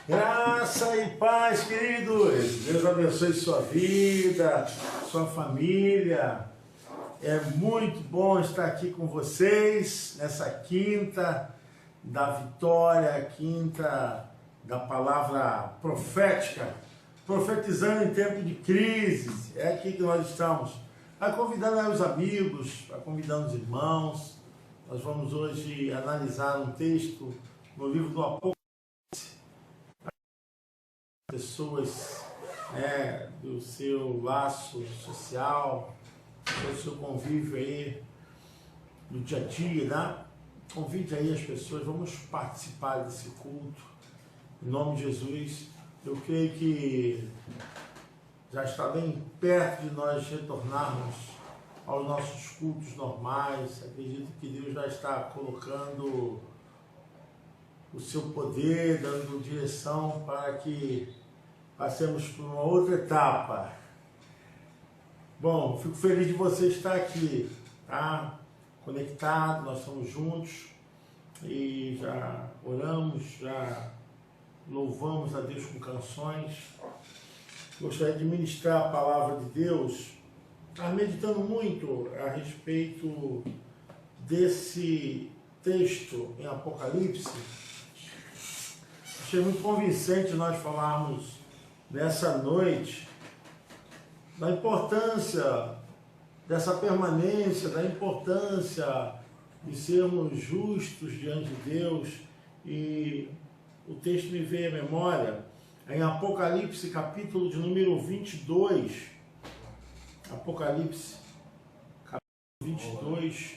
Graça e paz, queridos. Deus abençoe sua vida, sua família. É muito bom estar aqui com vocês nessa quinta da vitória, quinta da palavra profética, profetizando em tempo de crise. É aqui que nós estamos. Vai convidando os amigos, vai convidando os irmãos. Nós vamos hoje analisar um texto no livro do Apocalipse. Pessoas do seu laço social, do seu convívio aí, do dia a dia, né? Convide aí as pessoas, vamos participar desse culto, em nome de Jesus. Eu creio que já está bem perto de nós retornarmos aos nossos cultos normais. Acredito que Deus já está colocando o seu poder, dando direção para que passemos por uma outra etapa. Bom, fico feliz de você estar aqui, tá? Conectado, nós estamos juntos e já oramos, já louvamos a Deus com canções. Gostaria de ministrar a palavra de Deus, estava meditando muito a respeito desse texto em Apocalipse. Achei muito convincente nós falarmos nessa noite da importância dessa permanência, da importância de sermos justos diante de Deus. E o texto me veio à memória em Apocalipse, capítulo de número 22. Apocalipse, capítulo 22,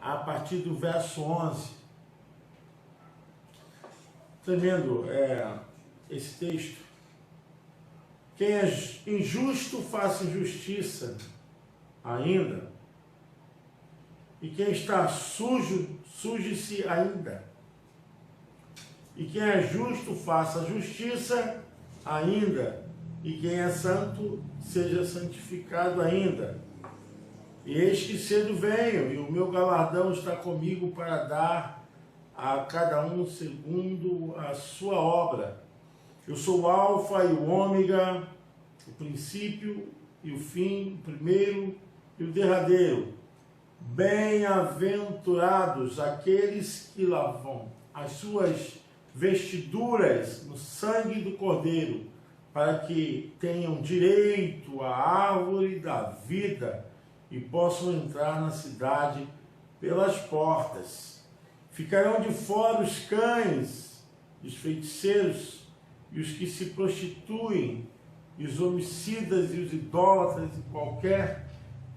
a partir do verso 11. Tremendo esse texto. Quem é injusto, faça injustiça ainda. E quem está sujo, suje-se ainda. E quem é justo, faça justiça ainda. E quem é santo, seja santificado ainda. E eis que cedo venho, e o meu galardão está comigo para dar a cada um segundo a sua obra. Eu sou o Alfa e o Ômega, o princípio e o fim, o primeiro e o derradeiro. Bem-aventurados aqueles que lavam as suas vestiduras no sangue do Cordeiro, para que tenham direito à árvore da vida e possam entrar na cidade pelas portas. Ficarão de fora os cães, os feiticeiros, e os que se prostituem, e os homicidas e os idólatras, e qualquer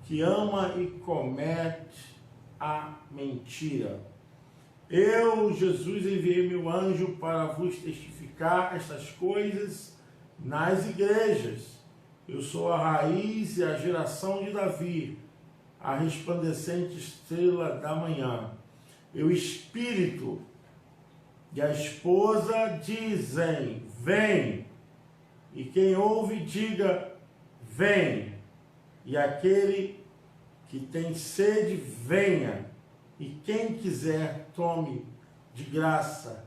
que ama e comete a mentira. Eu, Jesus, enviei meu anjo para vos testificar estas coisas nas igrejas. Eu sou a raiz e a geração de Davi, a resplandecente estrela da manhã. E o Espírito e a esposa dizem: vem. E quem ouve, diga: vem. E aquele que tem sede, venha. E quem quiser, tome de graça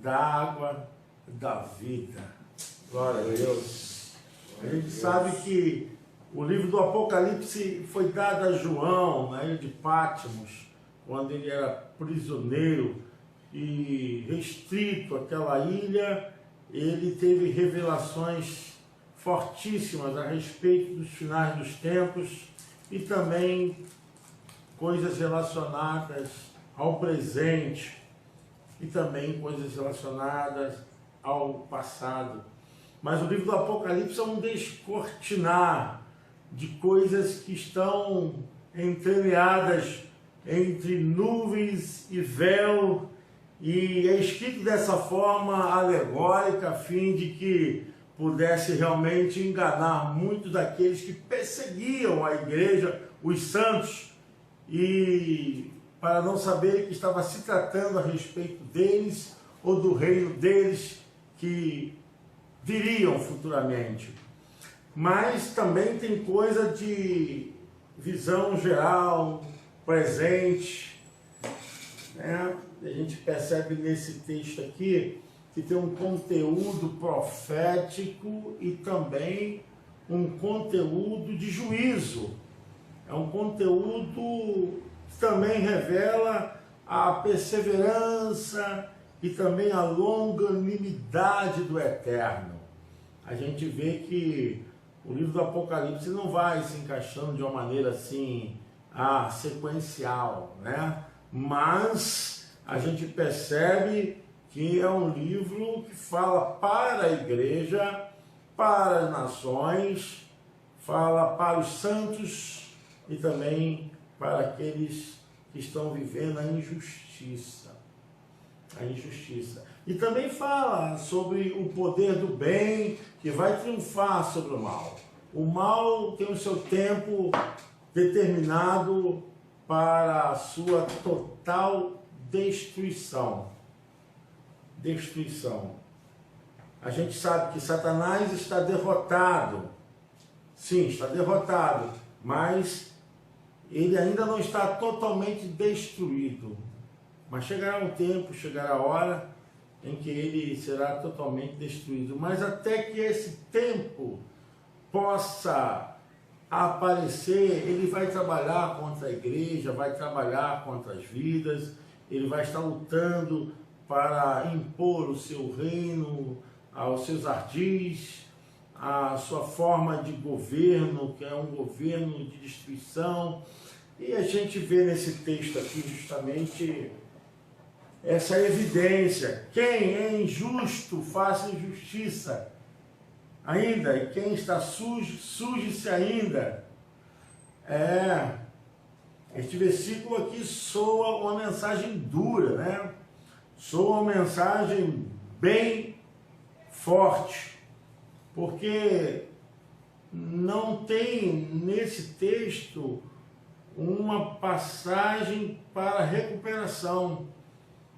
da água da vida. Glória a Deus. A gente sabe que o livro do Apocalipse foi dado a João na ilha de Patmos, quando ele era prisioneiro e restrito àquela ilha. Ele teve revelações fortíssimas a respeito dos finais dos tempos e também coisas relacionadas ao presente e também coisas relacionadas ao passado. Mas o livro do Apocalipse é um descortinar de coisas que estão entremeadas entre nuvens e véu, e é escrito dessa forma alegórica, a fim de que pudesse realmente enganar muitos daqueles que perseguiam a igreja, os santos, e para não saber que estava se tratando a respeito deles ou do reino deles que viriam futuramente. Mas também tem coisa de visão geral, presente, né? A gente percebe nesse texto aqui que tem um conteúdo profético e também um conteúdo de juízo. É um conteúdo que também revela a perseverança e também a longanimidade do Eterno. A gente vê que o livro do Apocalipse não vai se encaixando de uma maneira assim, sequencial, né? Mas a gente percebe que é um livro que fala para a igreja, para as nações, fala para os santos e também para aqueles que estão vivendo a injustiça. A injustiça. E também fala sobre o poder do bem que vai triunfar sobre o mal. O mal tem o seu tempo determinado para a sua total destruição. Destruição. A gente sabe que Satanás está derrotado. Sim, está derrotado, mas ele ainda não está totalmente destruído. Mas chegará um tempo, chegará a hora em que ele será totalmente destruído. Mas até que esse tempo possa aparecer, ele vai trabalhar contra a igreja, vai trabalhar contra as vidas, ele vai estar lutando para impor o seu reino aos seus ardis, a sua forma de governo, que é um governo de destruição. E a gente vê nesse texto aqui justamente essa evidência. Quem é injusto, faça injustiça ainda, e quem está sujo, suje-se ainda. Este versículo aqui soa uma mensagem dura, né? Soa uma mensagem bem forte, porque não tem nesse texto uma passagem para recuperação.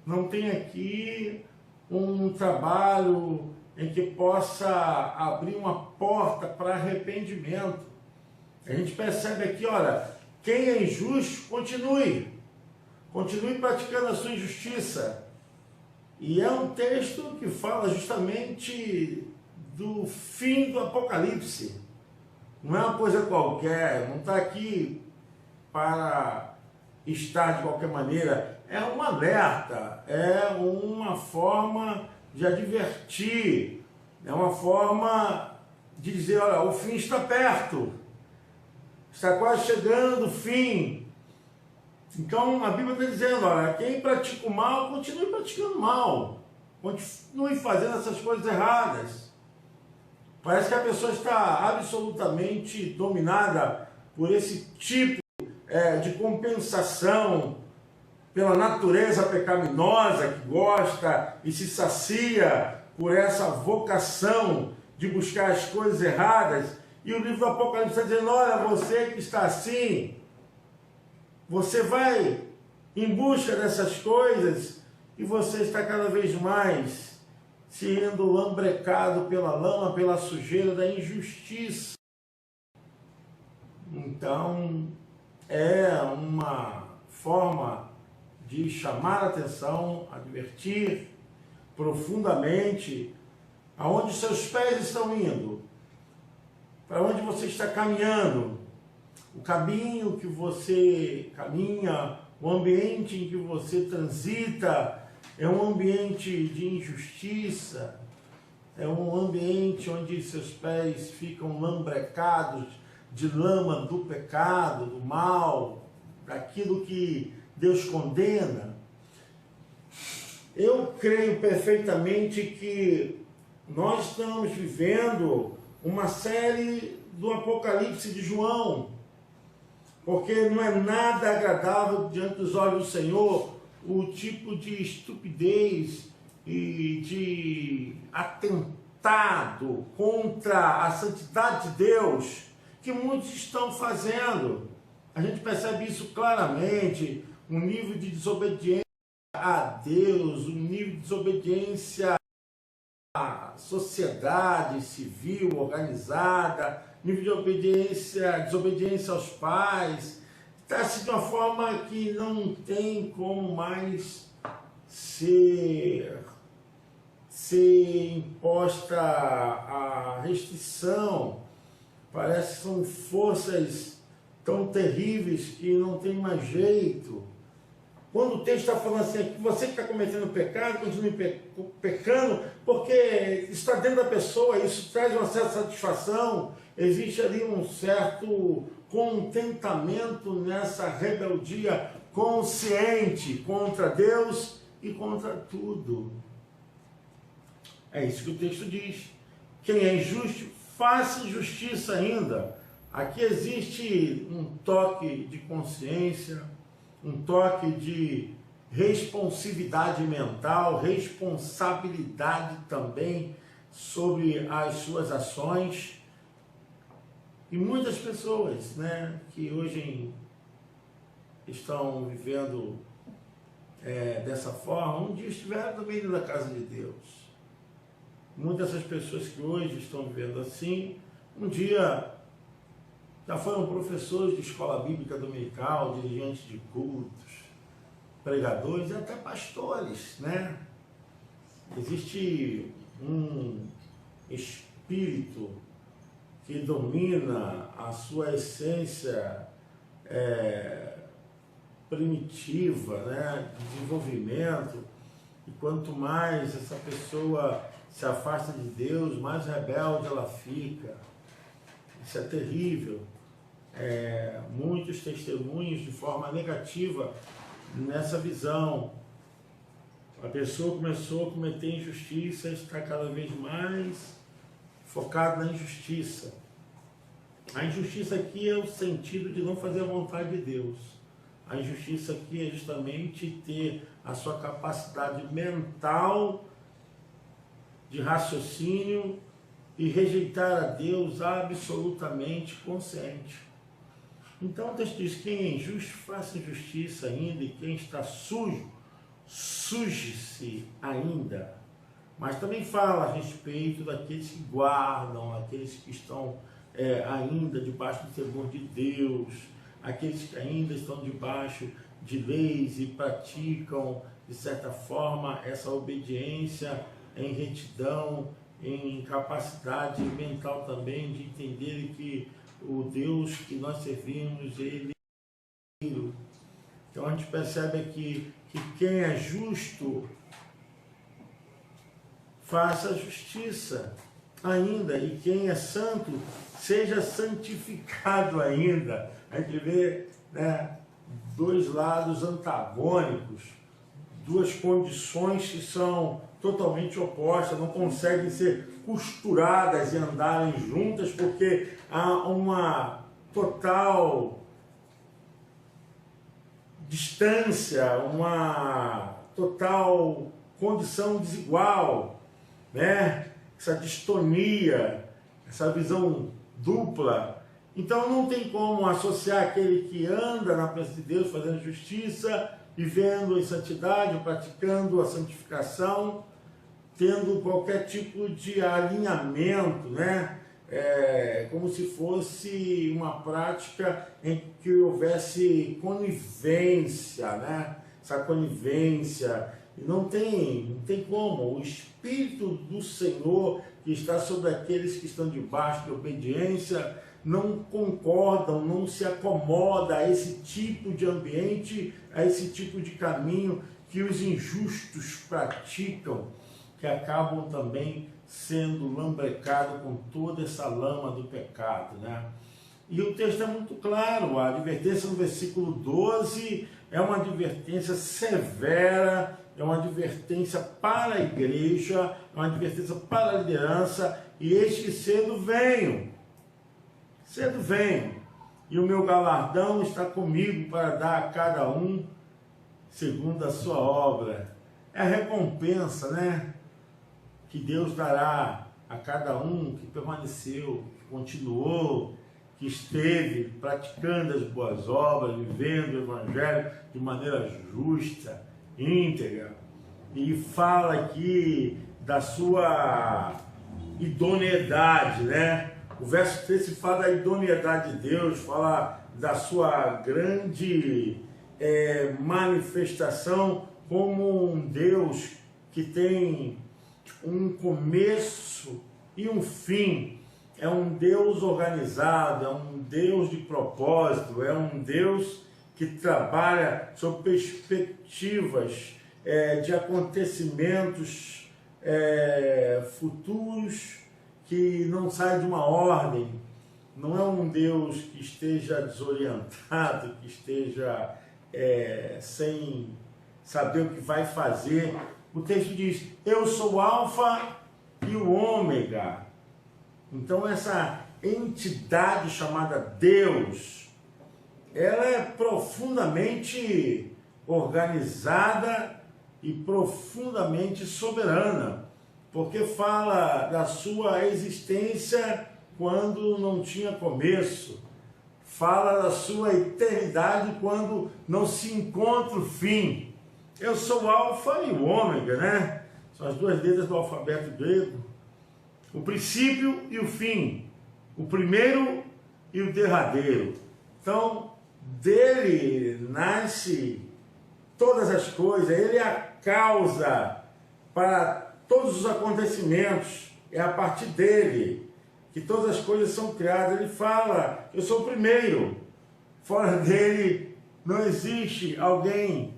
Não tem aqui um trabalho em que possa abrir uma porta para arrependimento. A gente percebe aqui, olha, quem é injusto, continue praticando a sua injustiça. E é um texto que fala justamente do fim do Apocalipse. Não é uma coisa qualquer, não está aqui para estar de qualquer maneira. É um alerta, é uma forma de advertir, é uma forma de dizer, olha, o fim está perto, está quase chegando o fim. Então a Bíblia está dizendo, olha, quem pratica o mal, continue praticando o mal, continue fazendo essas coisas erradas. Parece que a pessoa está absolutamente dominada por esse tipo de compensação, pela natureza pecaminosa que gosta e se sacia por essa vocação de buscar as coisas erradas. E o livro do Apocalipse está dizendo, olha, você que está assim, você vai em busca dessas coisas e você está cada vez mais sendo lambrecado pela lama, pela sujeira da injustiça. Então, é uma forma de chamar a atenção, advertir profundamente aonde seus pés estão indo, para onde você está caminhando, o caminho que você caminha, o ambiente em que você transita, é um ambiente de injustiça, é um ambiente onde seus pés ficam lambrecados de lama do pecado, do mal, daquilo que Deus condena. Eu creio perfeitamente que nós estamos vivendo uma série do Apocalipse de João, porque não é nada agradável diante dos olhos do Senhor o tipo de estupidez e de atentado contra a santidade de Deus que muitos estão fazendo. A gente percebe isso claramente, um nível de desobediência a Deus, um nível de desobediência à sociedade civil organizada, nível de desobediência aos pais. Está assim de uma forma que não tem como mais ser ser imposta a restrição. Parece que são forças tão terríveis que não tem mais jeito. Quando o texto está falando assim, que você que está cometendo pecado, continue pecando, porque está dentro da pessoa, isso traz uma certa satisfação, existe ali um certo contentamento nessa rebeldia consciente contra Deus e contra tudo. É isso que o texto diz. Quem é injusto, faça justiça ainda. Aqui existe um toque de consciência, um toque de responsividade mental, responsabilidade também sobre as suas ações. E muitas pessoas, né, que hoje estão vivendo dessa forma, um dia estiveram também dentro da casa de Deus. Muitas dessas pessoas que hoje estão vivendo assim, um dia já foram professores de escola bíblica dominical, dirigentes de cultos, pregadores e até pastores, né? Existe um espírito que domina a sua essência primitiva, né? Desenvolvimento, e quanto mais essa pessoa se afasta de Deus, mais rebelde ela fica. Isso é terrível. Muitos testemunhos de forma negativa nessa visão. A pessoa começou a cometer injustiça, está cada vez mais focado na injustiça. A injustiça aqui é o sentido de não fazer a vontade de Deus. A injustiça aqui é justamente ter a sua capacidade mental de raciocínio e rejeitar a Deus absolutamente consciente. Então o texto diz, quem é injusto, faça injustiça ainda, e quem está sujo, suje-se ainda. Mas também fala a respeito daqueles que guardam, aqueles que estão ainda debaixo do temor de Deus, aqueles que ainda estão debaixo de leis e praticam, de certa forma, essa obediência em retidão, em capacidade mental também de entender que o Deus que nós servimos, Ele é. Então a gente percebe aqui que quem é justo, faça justiça ainda, e quem é santo, seja santificado ainda. A gente vê, né, dois lados antagônicos, duas condições que são totalmente opostas, não conseguem ser costuradas e andarem juntas, porque há uma total distância, uma total condição desigual, né? Essa distonia, essa visão dupla. Então não tem como associar aquele que anda na presença de Deus, fazendo justiça, vivendo em santidade, praticando a santificação, tendo qualquer tipo de alinhamento, né? Como se fosse uma prática em que houvesse conivência, né? Essa conivência, não tem como. O Espírito do Senhor que está sobre aqueles que estão debaixo de obediência não concordam, não se acomoda a esse tipo de ambiente, a esse tipo de caminho que os injustos praticam, que acabam também sendo lambrecados com toda essa lama do pecado, né? E o texto é muito claro, a advertência no versículo 12 é uma advertência severa, é uma advertência para a igreja, é uma advertência para a liderança, e eis que cedo venho, e o meu galardão está comigo para dar a cada um segundo a sua obra. É a recompensa, né, que Deus dará a cada um que permaneceu, que continuou, que esteve praticando as boas obras, vivendo o Evangelho de maneira justa, íntegra. E fala aqui da sua idoneidade, né? O verso 13 fala da idoneidade de Deus, fala da sua grande manifestação como um Deus que tem um começo e um fim. É um Deus organizado, é um Deus de propósito, é um Deus que trabalha sob perspectivas de acontecimentos futuros que não saem de uma ordem. Não é um Deus que esteja desorientado, que esteja sem saber o que vai fazer. O texto diz: eu sou o Alfa e o Ômega. Então essa entidade chamada Deus, ela é profundamente organizada e profundamente soberana, porque fala da sua existência quando não tinha começo, fala da sua eternidade quando não se encontra o fim. Eu sou o Alfa e o Ômega, né? São as duas letras do alfabeto grego. O princípio e o fim, o primeiro e o derradeiro. Então, dele nasce todas as coisas, ele é a causa para todos os acontecimentos, é a partir dele que todas as coisas são criadas. Ele fala: eu sou o primeiro, fora dele não existe alguém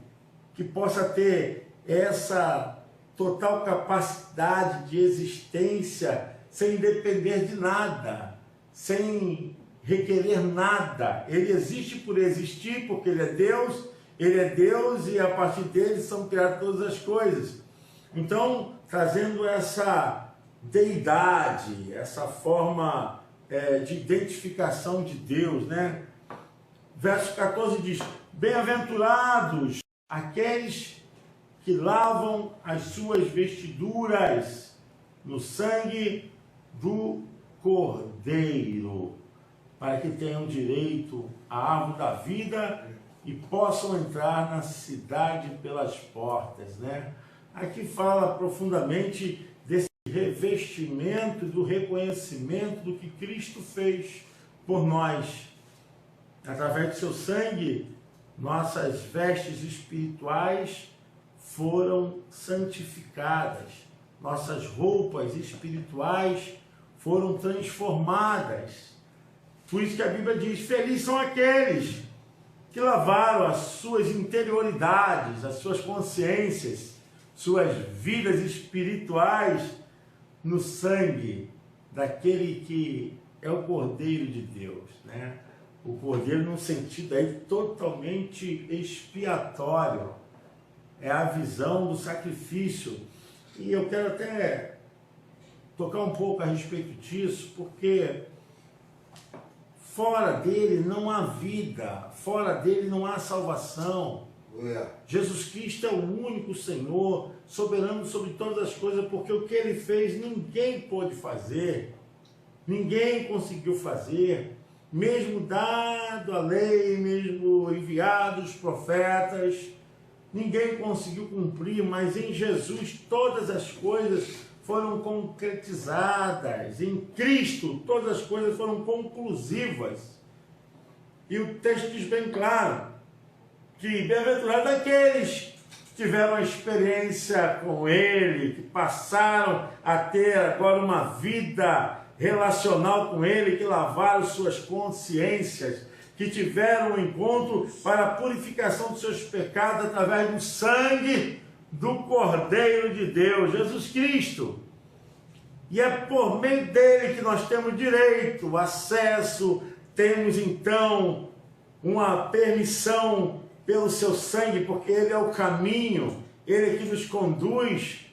que possa ter essa total capacidade de existência sem depender de nada, sem requerer nada. Ele existe por existir, porque ele é Deus e a partir dele são criadas todas as coisas. Então, trazendo essa deidade, essa forma de identificação de Deus, né? Verso 14 diz: bem-aventurados aqueles que lavam as suas vestiduras no sangue do Cordeiro, para que tenham direito à árvore da vida e possam entrar na cidade pelas portas, né? Aqui fala profundamente desse revestimento, do reconhecimento do que Cristo fez por nós. Através do seu sangue, nossas vestes espirituais foram santificadas, nossas roupas espirituais foram transformadas. Por isso que a Bíblia diz: felizes são aqueles que lavaram as suas interioridades, as suas consciências, suas vidas espirituais no sangue daquele que é o Cordeiro de Deus, né? O Cordeiro num sentido aí totalmente expiatório. É a visão do sacrifício. E eu quero até tocar um pouco a respeito disso, porque fora dele não há vida, fora dele não há salvação. Jesus Cristo é o único Senhor, soberano sobre todas as coisas, porque o que ele fez ninguém pôde fazer, ninguém conseguiu fazer, mesmo dado a lei, mesmo enviados os profetas, ninguém conseguiu cumprir, mas em Jesus todas as coisas foram concretizadas. Em Cristo todas as coisas foram conclusivas. E o texto diz bem claro que bem-aventurados aqueles que tiveram a experiência com Ele, que passaram a ter agora uma vida relacional com Ele, que lavaram suas consciências, que tiveram um encontro para a purificação dos seus pecados através do sangue do Cordeiro de Deus, Jesus Cristo. E é por meio dele que nós temos direito, acesso, temos então uma permissão pelo seu sangue, porque ele é o caminho, ele é que nos conduz.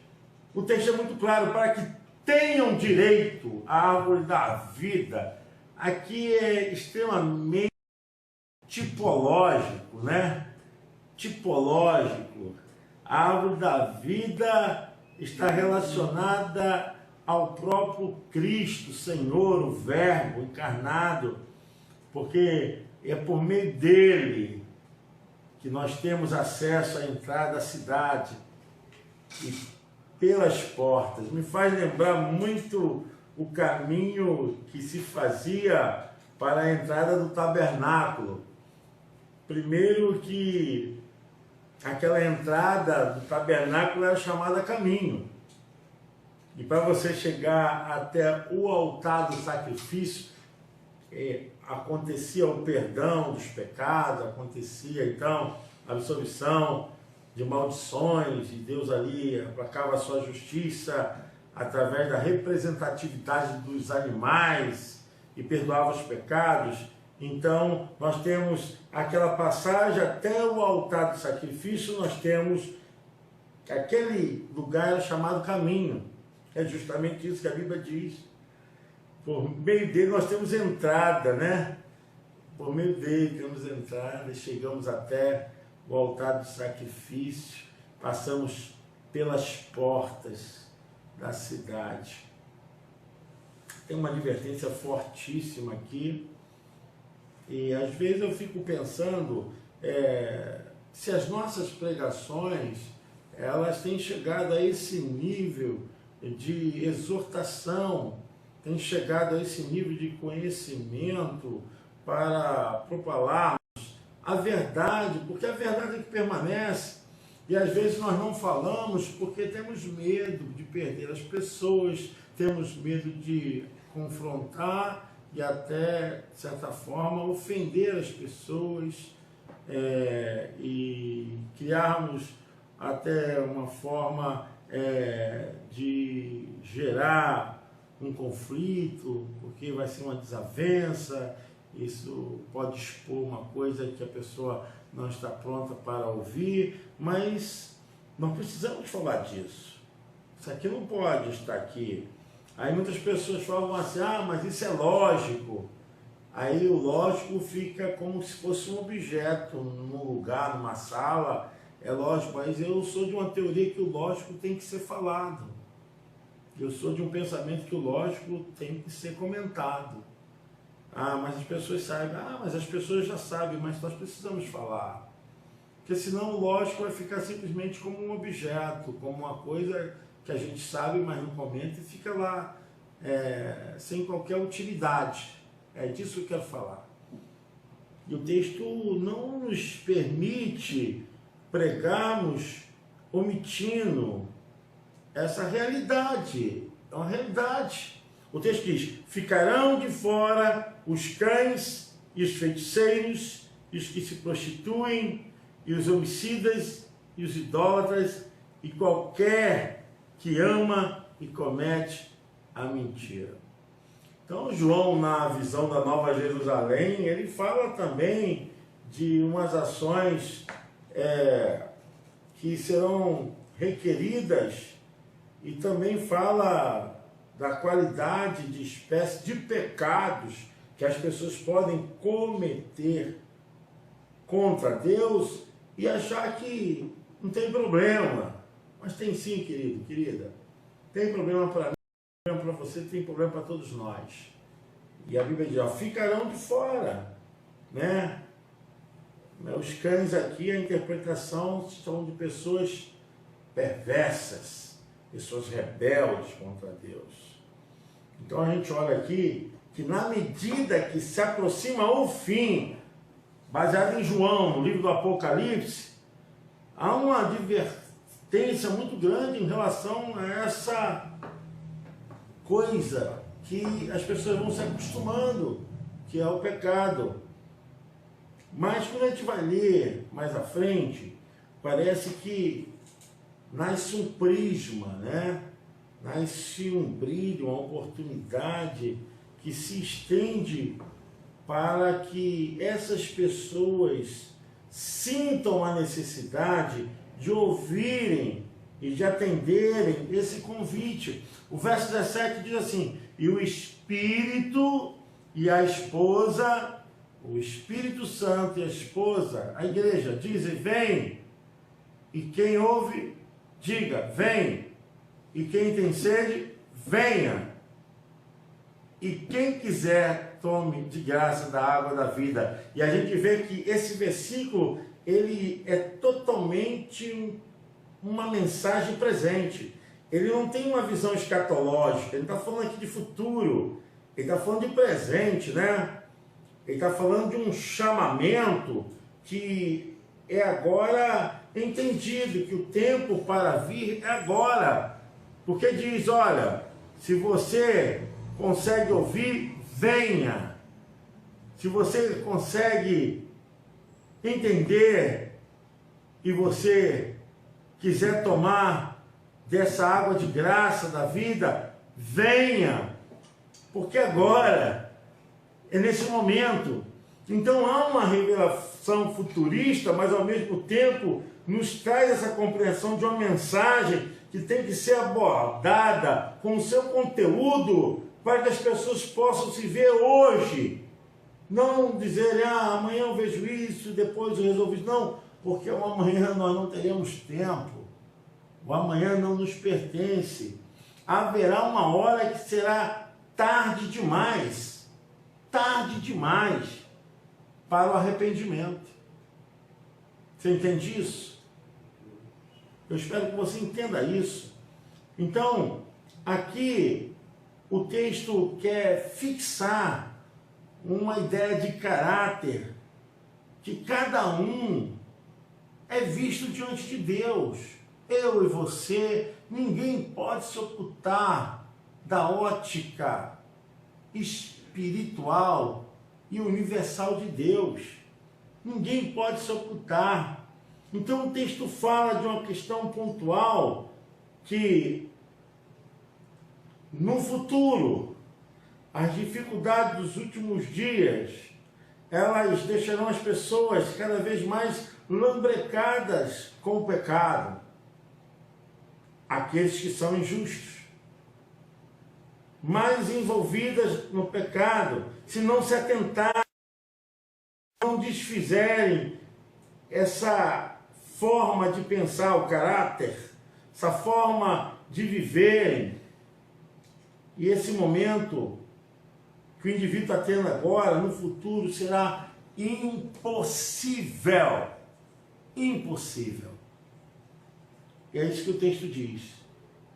O texto é muito claro: para que tenham direito à árvore da vida. Aqui é extremamente tipológico, né? Tipológico. A árvore da vida está relacionada ao próprio Cristo, Senhor, o Verbo encarnado, porque é por meio dele que nós temos acesso à entrada da cidade e pelas portas. Me faz lembrar muito o caminho que se fazia para a entrada do tabernáculo. Primeiro que aquela entrada do tabernáculo era chamada caminho. E para você chegar até o altar do sacrifício, acontecia o perdão dos pecados, acontecia então a absolvição de maldições, e Deus ali aplacava a sua justiça através da representatividade dos animais e perdoava os pecados. Então nós temos aquela passagem até o altar do sacrifício, nós temos aquele lugar chamado caminho. É justamente isso que a Bíblia diz. Por meio dele nós temos entrada, né? Por meio dele temos entrada, chegamos até o altar do sacrifício, passamos pelas portas da cidade. Tem uma advertência fortíssima aqui, e às vezes eu fico pensando se as nossas pregações elas têm chegado a esse nível de exortação, têm chegado a esse nível de conhecimento para propalarmos a verdade, porque a verdade é que permanece. E às vezes nós não falamos porque temos medo de perder as pessoas, temos medo de confrontar e até, de certa forma, ofender as pessoas, e criarmos até uma forma de gerar um conflito, porque vai ser uma desavença. Isso pode expor uma coisa que a pessoa não está pronta para ouvir, mas não precisamos falar disso. Isso aqui não pode estar aqui. Aí muitas pessoas falam assim, mas isso é lógico. Aí o lógico fica como se fosse um objeto num lugar, numa sala. É lógico, mas eu sou de uma teoria que o lógico tem que ser falado. Eu sou de um pensamento que o lógico tem que ser comentado. Mas as pessoas sabem. Mas as pessoas já sabem, mas nós precisamos falar. Porque senão o lógico vai ficar simplesmente como um objeto, como uma coisa que a gente sabe, mas não comenta, e fica lá sem qualquer utilidade. É disso que eu quero falar. E o texto não nos permite pregarmos omitindo essa realidade. É uma realidade. O texto diz, ficarão de fora os cães e os feiticeiros, e os que se prostituem, e os homicidas, e os idólatras, e qualquer que ama e comete a mentira. Então João, na visão da Nova Jerusalém, ele fala também de umas ações que serão requeridas, e também fala da qualidade de espécie de pecados que as pessoas podem cometer contra Deus e achar que não tem problema. Mas tem sim, querido, querida. Tem problema para mim, tem problema para você, tem problema para todos nós. E a Bíblia diz, ficarão de fora, né? Os cães aqui, a interpretação são de pessoas perversas, pessoas rebeldes contra Deus. Então a gente olha aqui que na medida que se aproxima o fim, baseado em João, no livro do Apocalipse, há uma advertência muito grande em relação a essa coisa que as pessoas vão se acostumando, que é o pecado. Mas quando a gente vai ler mais à frente, parece que nasce um prisma, né? Nasce um brilho, uma oportunidade que se estende para que essas pessoas sintam a necessidade de ouvirem e de atenderem esse convite. O verso 17 diz assim, e o Espírito e a esposa, o Espírito Santo e a esposa, a igreja, dizem, vem, e quem ouve, diga, vem. E quem tem sede, venha. E quem quiser, tome de graça da água da vida. E a gente vê que esse versículo, ele é totalmente uma mensagem presente. Ele não tem uma visão escatológica, ele está falando aqui de futuro, ele está falando de presente, né? Ele está falando de um chamamento que é agora entendido, que o tempo para vir é agora. Porque diz, olha, se você consegue ouvir, venha. Se você consegue entender e você quiser tomar dessa água de graça da vida, venha. Porque agora é nesse momento. Então há uma revelação futurista, mas ao mesmo tempo nos traz essa compreensão de uma mensagem que tem que ser abordada com o seu conteúdo para que as pessoas possam se ver hoje. Não dizerem, amanhã eu vejo isso, depois eu resolvo isso. Não, porque o amanhã nós não teremos tempo. O amanhã não nos pertence. Haverá uma hora que será tarde demais para o arrependimento. Você entende isso? Eu espero que você entenda isso. Então, aqui o texto quer fixar uma ideia de caráter, que cada um é visto diante de Deus. Eu e você, ninguém pode se ocultar da ótica espiritual e universal de Deus. Ninguém pode se ocultar. Então o texto fala de uma questão pontual que no futuro as dificuldades dos últimos dias elas deixarão as pessoas cada vez mais lambrecadas com o pecado. Aqueles que são injustos, mais envolvidas no pecado, se não se atentarem, não desfizerem essa forma de pensar o caráter, essa forma de viverem. E esse momento que o indivíduo está tendo agora, no futuro, será impossível. Impossível. E é isso que o texto diz.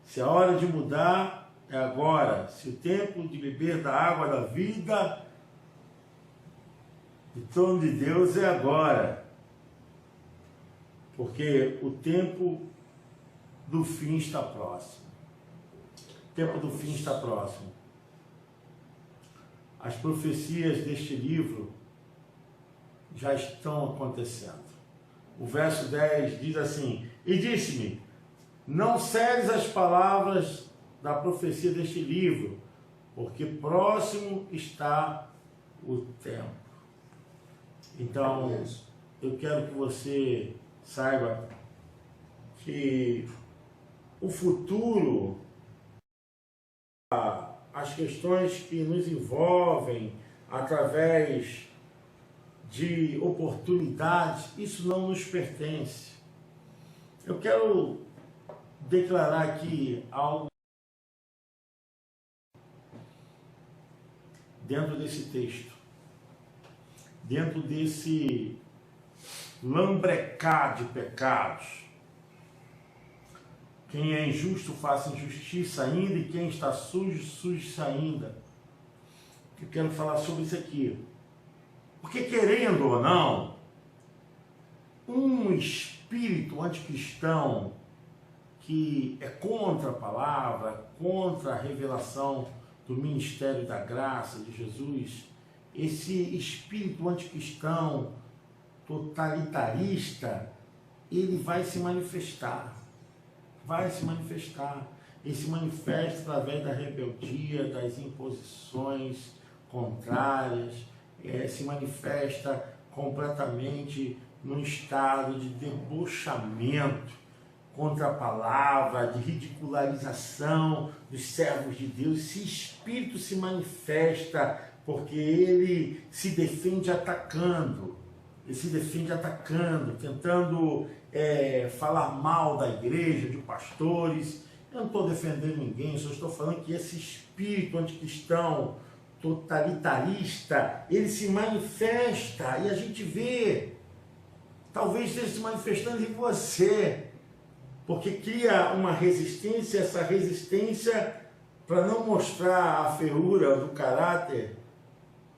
Se a hora de mudar é agora, se o tempo de beber da água da vida, do trono de Deus é agora. Porque o tempo do fim está próximo. O tempo do fim está próximo. As profecias deste livro já estão acontecendo. O verso 10 diz assim: e disse-me, não celes as palavras da profecia deste livro, porque próximo está o tempo. Então, eu quero que você saiba que o futuro, as questões que nos envolvem através de oportunidades, isso não nos pertence. Eu quero declarar aqui algo dentro desse texto, dentro desse lambrecar de pecados. Quem é injusto, faça injustiça ainda, e quem está sujo, suje-se ainda. Eu quero falar sobre isso aqui. Porque, querendo ou não, um espírito anticristão que é contra a palavra, contra a revelação do ministério da graça de Jesus, esse espírito anticristão, totalitarista, ele vai se manifestar. Vai se manifestar. Ele se manifesta através da rebeldia, das imposições contrárias, se manifesta completamente num estado de debochamento contra a palavra, de ridicularização dos servos de Deus. Esse espírito se manifesta porque ele se defende atacando. Ele se defende atacando, tentando falar mal da igreja, de pastores. Eu não estou defendendo ninguém, só estou falando que esse espírito anticristão, totalitarista, ele se manifesta e a gente vê, talvez esteja se manifestando em você, porque cria uma resistência. Essa resistência, para não mostrar a fervura do caráter,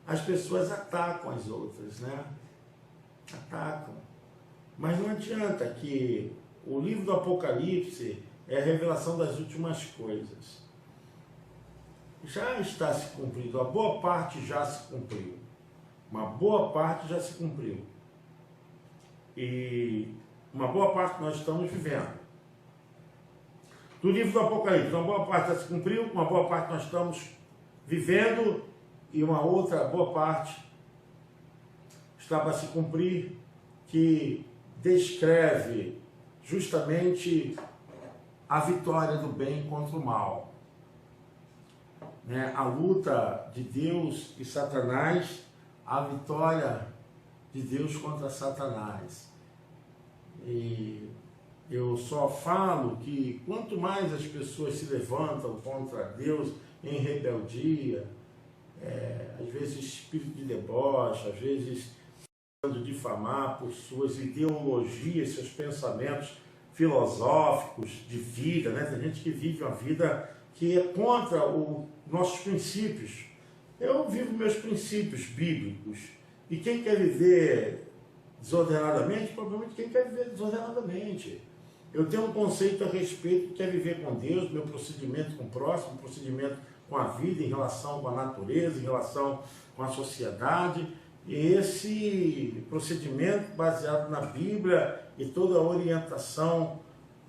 as pessoas atacam as outras, né? Atacam. Mas não adianta que o livro do Apocalipse é a revelação das últimas coisas. Já está se cumprindo, a boa parte já se cumpriu. Uma boa parte já se cumpriu. E uma boa parte nós estamos vivendo. Do livro do Apocalipse, uma boa parte já se cumpriu, uma boa parte nós estamos vivendo e uma outra boa parte está para se cumprir, que descreve justamente a vitória do bem contra o mal. A luta de Deus e Satanás, a vitória de Deus contra Satanás. E eu só falo que quanto mais as pessoas se levantam contra Deus em rebeldia, às vezes espírito de deboche, às vezes tentando difamar por suas ideologias, seus pensamentos filosóficos de vida, Tem gente que vive uma vida que é contra os nossos princípios. Eu vivo meus princípios bíblicos. E quem quer viver desordenadamente, provavelmente quem quer viver desordenadamente. Eu tenho um conceito a respeito do que é viver com Deus, meu procedimento com o próximo, procedimento com a vida, em relação com a natureza, em relação com a sociedade. E esse procedimento baseado na Bíblia e toda a orientação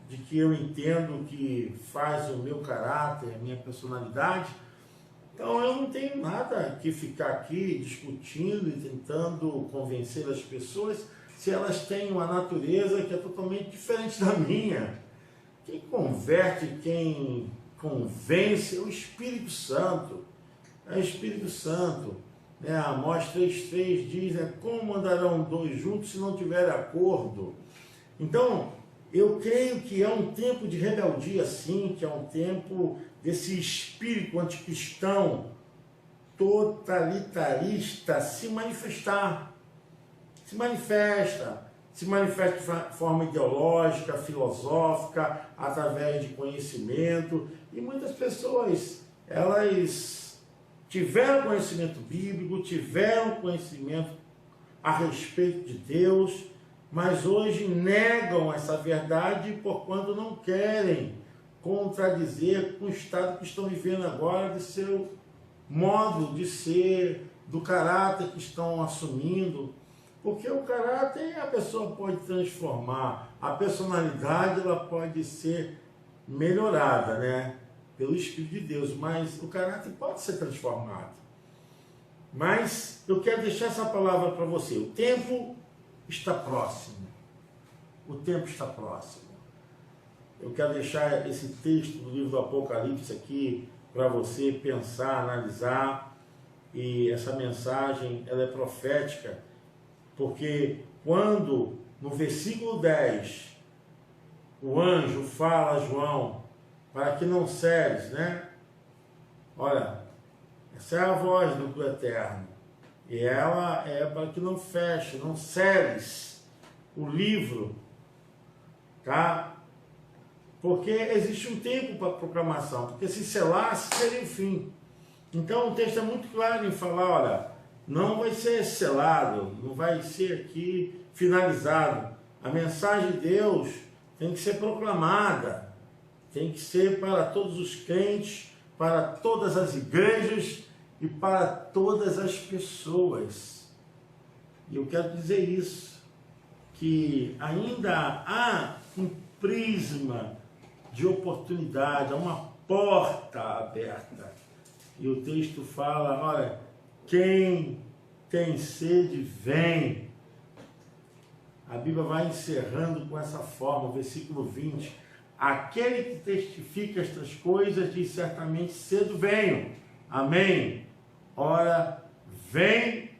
de que eu entendo que faz o meu caráter, a minha personalidade. Então eu não tenho nada que ficar aqui discutindo e tentando convencer as pessoas se elas têm uma natureza que é totalmente diferente da minha. Quem converte, quem convence é o Espírito Santo. É o Espírito Santo. Amós 3,3 diz, como andarão dois juntos se não tiver acordo? Então, eu creio que é um tempo de rebeldia, sim, que é um tempo desse espírito anticristão, totalitarista se manifestar. Se manifesta de forma ideológica, filosófica, através de conhecimento. E muitas pessoas, elas tiveram conhecimento bíblico, tiveram conhecimento a respeito de Deus, mas hoje negam essa verdade porquanto não querem contradizer com o estado que estão vivendo agora, de seu modo de ser, do caráter que estão assumindo. Porque o caráter a pessoa pode transformar, a personalidade ela pode ser melhorada, pelo Espírito de Deus, mas o caráter pode ser transformado. Mas eu quero deixar essa palavra para você. O tempo está próximo. O tempo está próximo. Eu quero deixar esse texto do livro do Apocalipse aqui para você pensar, analisar. E essa mensagem ela é profética, porque quando no versículo 10 o anjo fala a João para que não celes, Olha, essa é a voz do Eterno. E ela é para que não feche, não celes o livro, Porque existe um tempo para proclamação, porque se selasse seria o fim. Então o texto é muito claro em falar, olha, não vai ser selado, não vai ser aqui finalizado. A mensagem de Deus tem que ser proclamada, tem que ser para todos os crentes, para todas as igrejas e para todas as pessoas. E eu quero dizer isso, que ainda há um prisma de oportunidade, há uma porta aberta. E o texto fala, olha, quem tem sede, vem. A Bíblia vai encerrando com essa forma, o versículo 20. Aquele que testifica estas coisas diz certamente cedo venho. Amém. Ora, vem,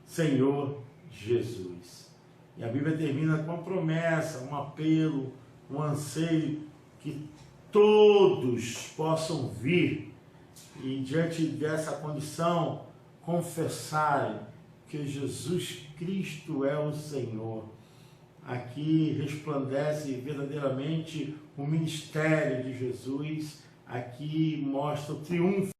Senhor Jesus. E a Bíblia termina com uma promessa, um apelo, um anseio que todos possam vir e diante dessa condição confessarem que Jesus Cristo é o Senhor. Aqui resplandece verdadeiramente o ministério de Jesus, aqui mostra o triunfo,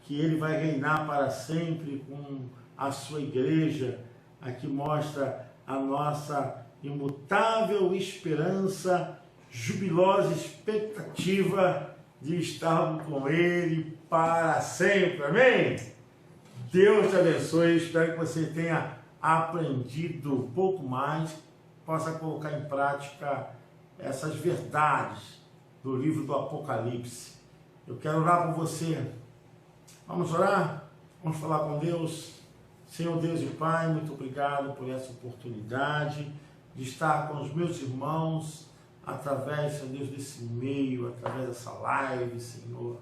que ele vai reinar para sempre com a sua igreja, aqui mostra a nossa imutável esperança jubilosa expectativa de estarmos com Ele para sempre. Amém? Deus te abençoe. Espero que você tenha aprendido um pouco mais, possa colocar em prática essas verdades do livro do Apocalipse. Eu quero orar por você. Vamos orar? Vamos falar com Deus? Senhor Deus e Pai, muito obrigado por essa oportunidade de estar com os meus irmãos através, Senhor Deus, desse meio, através dessa live, Senhor.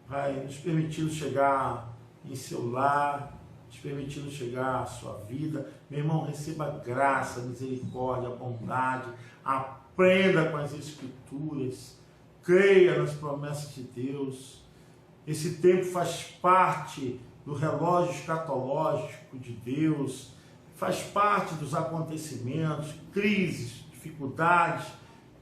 Pai, nos permitindo chegar em seu lar, nos permitindo chegar à sua vida. Meu irmão, receba graça, misericórdia, bondade, aprenda com as Escrituras, creia nas promessas de Deus. Esse tempo faz parte do relógio escatológico de Deus, faz parte dos acontecimentos, crises, dificuldades,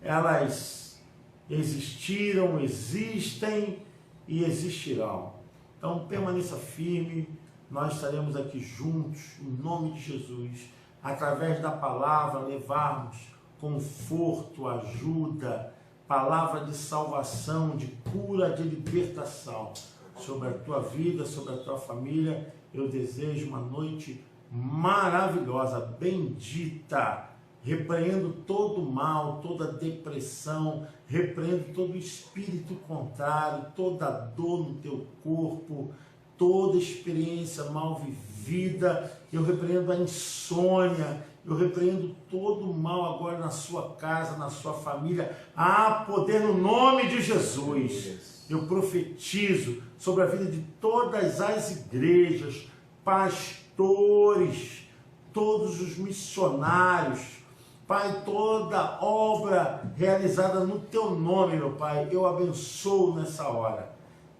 elas existiram, existem e existirão. Então permaneça firme, nós estaremos aqui juntos, em nome de Jesus, através da palavra, levarmos conforto, ajuda, palavra de salvação, de cura, de libertação sobre a tua vida, sobre a tua família. Eu desejo uma noite maravilhosa, bendita. Repreendo todo mal, toda depressão, repreendo todo espírito contrário, toda dor no teu corpo, toda experiência mal vivida. Eu repreendo a insônia, eu repreendo todo o mal agora na sua casa, na sua família. Há poder no nome de Jesus. Eu profetizo sobre a vida de todas as igrejas, pastores, todos os missionários. Pai, toda obra realizada no teu nome, meu Pai, eu abençoo nessa hora.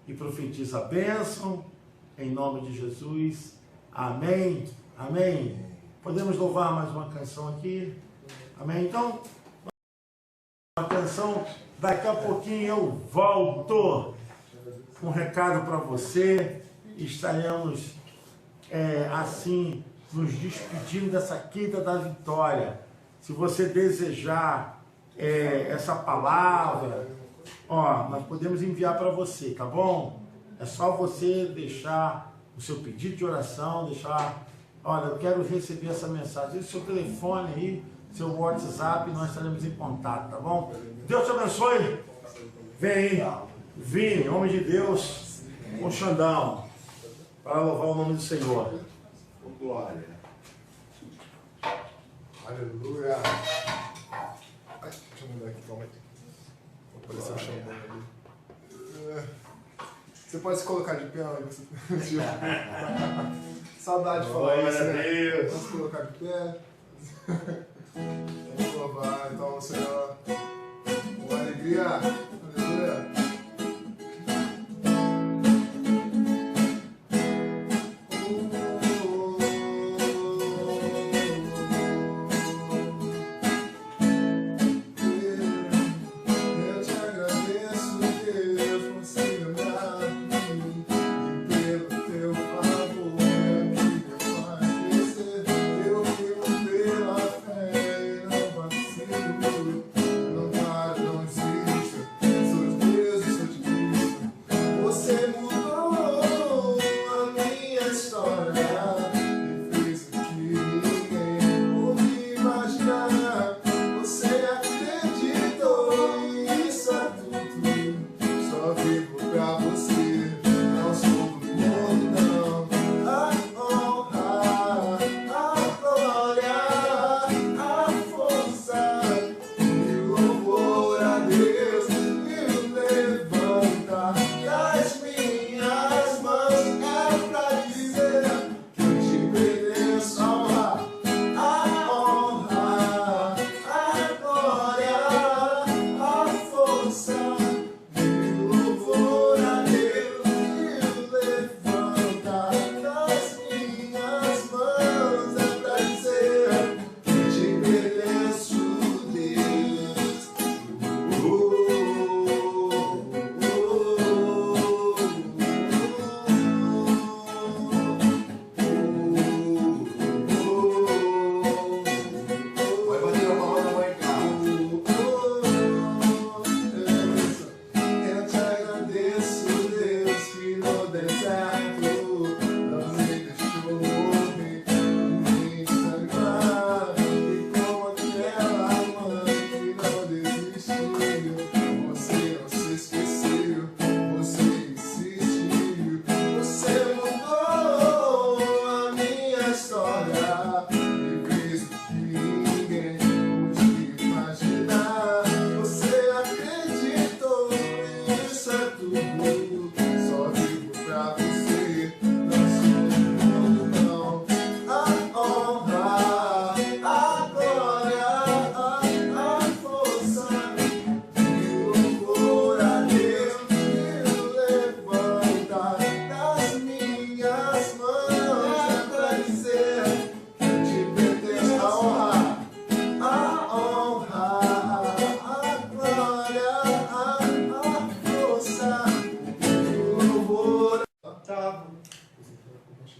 E profetizo a bênção, em nome de Jesus. Amém, amém. Podemos louvar mais uma canção aqui? Amém? Então, uma canção, daqui a pouquinho eu volto com um recado para você. Estaremos assim nos despedindo dessa quinta da vitória. Se você desejar essa palavra, nós podemos enviar para você, tá bom? É só você deixar o seu pedido de oração, olha, eu quero receber essa mensagem. Esse seu telefone aí, seu WhatsApp, nós estaremos em contato, tá bom? Deus te abençoe. Vem aí, Vini, homem de Deus, com Xandão, para louvar o nome do Senhor. Glória. Aleluia. Ai, deixa eu mudar aqui, calma aí. Vou aparecer o Xandão ali. Você pode se colocar de pé, saudade de falar isso, né? Deus. Vamos se colocar de pé. Vamos louvar então o Senhor com alegria. Aleluia.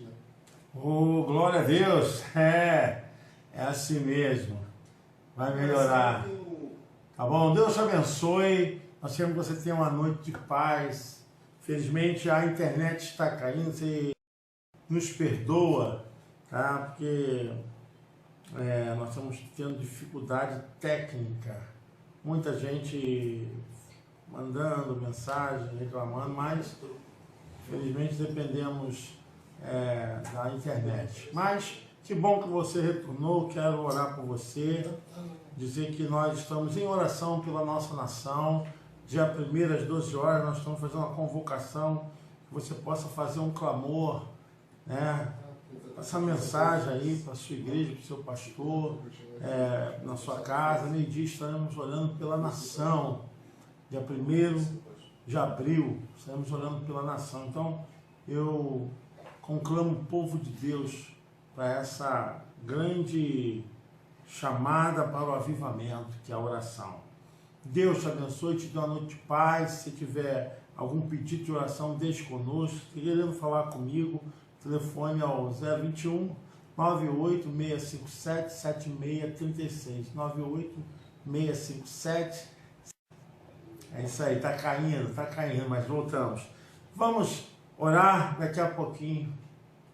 né? Oh, glória a Deus! É assim mesmo. Vai melhorar. Tá bom? Deus te abençoe. Nós queremos que você tenha uma noite de paz. Felizmente a internet está caindo. Você nos perdoa, tá? Porque nós estamos tendo dificuldade técnica. Muita gente mandando mensagem, reclamando, mas felizmente dependemos da internet. Mas que bom que você retornou. Quero orar por você, dizer que nós estamos em oração pela nossa nação. Dia 1º às 12 horas nós estamos fazendo uma convocação, que você possa fazer um clamor, né? Essa mensagem aí para a sua igreja, para o seu pastor, na sua casa. Meio-dia estaremos orando pela nação. Dia 1º de abril estaremos orando pela nação. Então eu conclamo o povo de Deus para essa grande chamada para o avivamento, que é a oração. Deus te abençoe, te dê uma noite de paz. Se tiver algum pedido de oração, deixe conosco. Se querendo falar comigo, telefone ao 021 98 657 7636. 98 657. É isso aí, tá caindo, mas voltamos. Vamos orar, daqui a pouquinho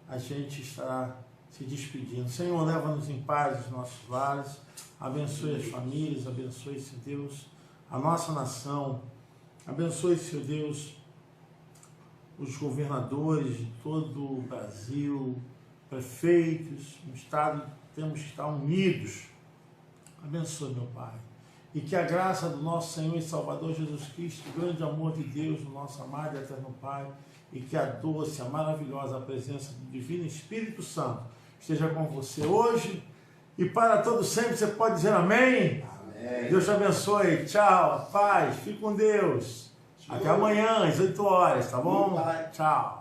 a gente estará se despedindo. Senhor, leva-nos em paz os nossos lares, abençoe as famílias, abençoe, Senhor Deus, a nossa nação, abençoe, Senhor Deus, os governadores de todo o Brasil, prefeitos, no estado, temos que estar unidos. Abençoe, meu Pai. E que a graça do nosso Senhor e Salvador Jesus Cristo, o grande amor de Deus, o nosso amado e eterno Pai, e que a doce, a maravilhosa presença do Divino Espírito Santo esteja com você hoje e para todo sempre. Você pode dizer amém? Amém. Deus te abençoe. Tchau. Paz. Fique com Deus. Até amanhã, às 8 horas, tá bom? Tchau.